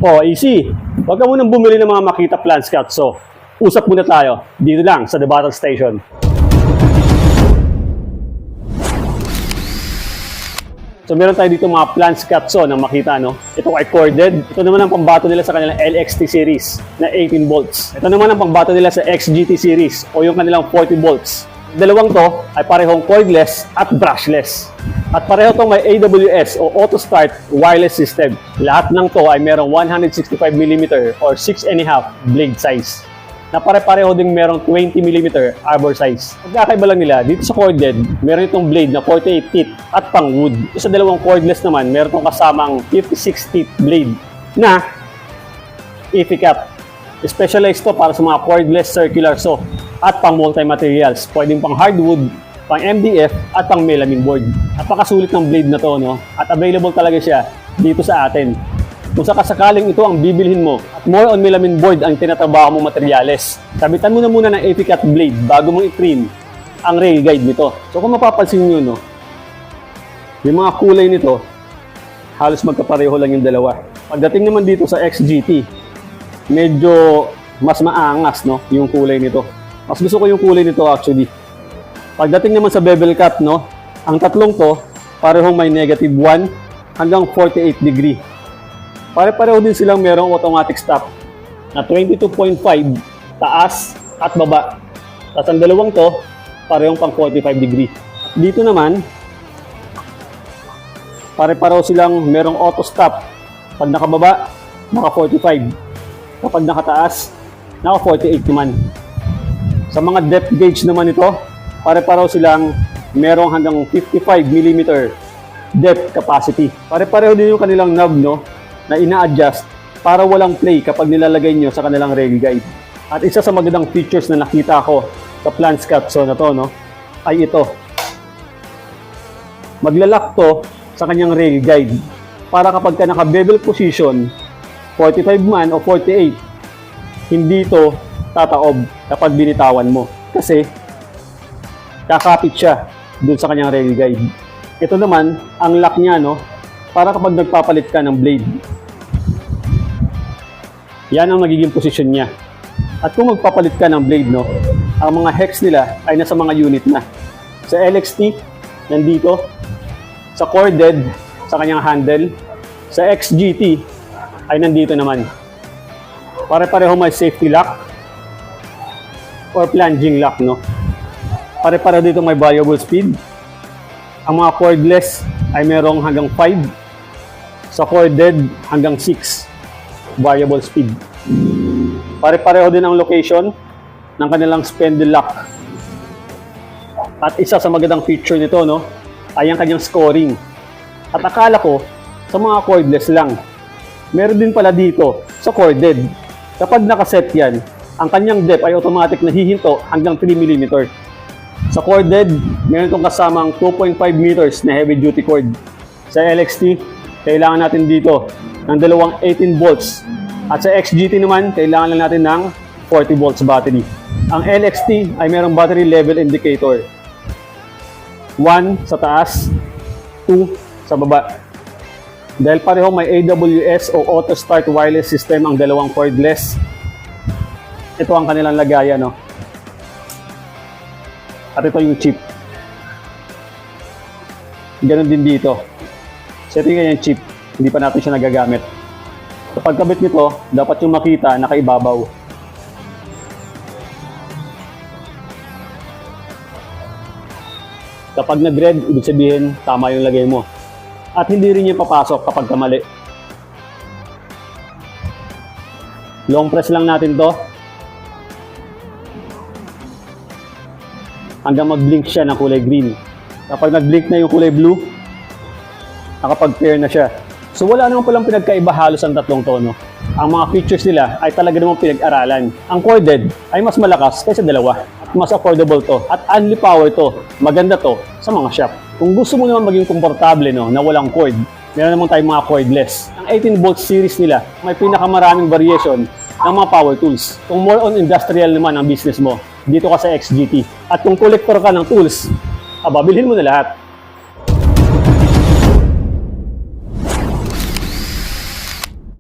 Oh, easy. Huwag ka munang bumili ng mga Makita Plant Scout. So, usap muna tayo dito lang sa The Battle Station. So, meron tayo dito mga Plant Scout na Makita, no? Ito ay corded. Ito naman ang pambato nila sa kanilang LXT series na 18 volts. Ito naman ang pambato nila sa XGT series o yung kanilang 40 volts. Dalawang to ay parehong cordless at brushless. At pareho itong may AWS o Auto Start wireless system. Lahat ng to ay merong 165mm or 6.5 blade size. Na pare-pareho ding merong 20mm arbor size. Pagkakaiba lang nila, dito sa corded, meron itong blade na 48 teeth at pang wood. Sa dalawang cordless naman, meron itong kasamang 56 teeth blade na EFI-CAP. Specialized to para sa mga cordless circular saw at pang multi-materials. Pwedeng pang hardwood, pang MDF at pang melamine board. Napakasulit ng blade na to, no? At available talaga siya dito sa atin. Kung sakasakaling ito ang bibilhin mo at more on melamine board ang tinatrabaho mong materyales, sabitan mo na muna ng EFI-CAT blade bago mo i-trim ang rail guide nito. So kung mapapansin nyo, no, yung mga kulay nito, halos magkapareho lang yung dalawa. Pagdating naman dito sa XGT, medyo mas maangas, no, yung kulay nito. Mas gusto ko yung kulay nito actually. Pagdating naman sa bevel cut, no, ang tatlong to, parehong may negative 1 hanggang 48 degree. Pare-pareho din silang merong automatic stop na 22.5 taas at baba. Tapos ang dalawang to, parehong pang 45 degree. Dito naman, pare-pareho silang merong auto stop. Pag nakababa, naka 45. Kapag nakataas, naka 48 naman. Sa mga depth gauge naman ito, pare-pareho silang merong hanggang 55mm depth capacity. Pare-pareho din yung kanilang knob, no, na ina-adjust para walang play kapag nilalagay nyo sa kanilang rail guide. At isa sa magandang features na nakita ko sa Plant Scout na to, no, ay ito. Maglalak to sa kanyang rail guide para kapag ka naka-bevel position, 45 man o 48, hindi ito tataob kapag binitawan mo. Kasi, kakapit siya dun sa kanyang rail guide. Ito naman, ang lock niya, no, para kapag nagpapalit ka ng blade. Yan ang magiging posisyon niya. At kung magpapalit ka ng blade, no, ang mga hex nila ay nasa mga unit na. Sa LXT, nandito. Sa corded, sa kanyang handle. Sa XGT, ay nandito naman. Pare-pareho may safety lock or plunging lock, no? Pare-pareho dito may variable speed. Ang mga cordless ay merong hanggang 5. Sa corded, hanggang 6 variable speed. Pare-pareho din ang location ng kanilang spindle lock. At isa sa magandang feature nito, no, ay ang kanyang scoring. At akala ko, sa mga cordless lang. Meron din pala dito sa corded. Kapag nakaset yan, ang kanyang depth ay automatic na hihinto hanggang 3mm. Sa corded, meron itong kasamang 2.5 meters na heavy duty cord. Sa LXT, kailangan natin dito ng dalawang 18 volts. At sa XGT naman, kailangan lang natin ng 40 volts battery. Ang LXT ay merong battery level indicator. 1 sa taas, 2 sa baba. Dahil pareho may AWS o Auto Start wireless system ang dalawang cordless, ito ang kanilang lagayan, no? At ito yung chip. Ganon din dito. So ito yung chip, hindi pa natin siya nagagamit. So pagkabit nito, dapat yung makita nakaibabaw. Kapag nag-red, ibig sabihin tama yung lagay mo. At hindi rin yung papasok kapag kamali. Long press lang natin to hanggang mag-blink siya ng kulay green. Kapag nag-blink na yung kulay blue, nakapag-pair na siya. So wala naman palang pinagkaiba halos ang tatlong tono. Ang mga features nila ay talaga namang pinag-aralan. Ang corded ay mas malakas kaysa dalawa. At mas affordable to. At only power to. Maganda to sa mga shop. Kung gusto mo naman maging komportable, no, na walang cord, meron naman tayong mga cordless. Ang 18 volt series nila, may pinakamaraming variation ng mga power tools. Kung more on industrial naman ang business mo, dito ka sa XGT. At kung collector ka ng tools, bilhin mo na lahat.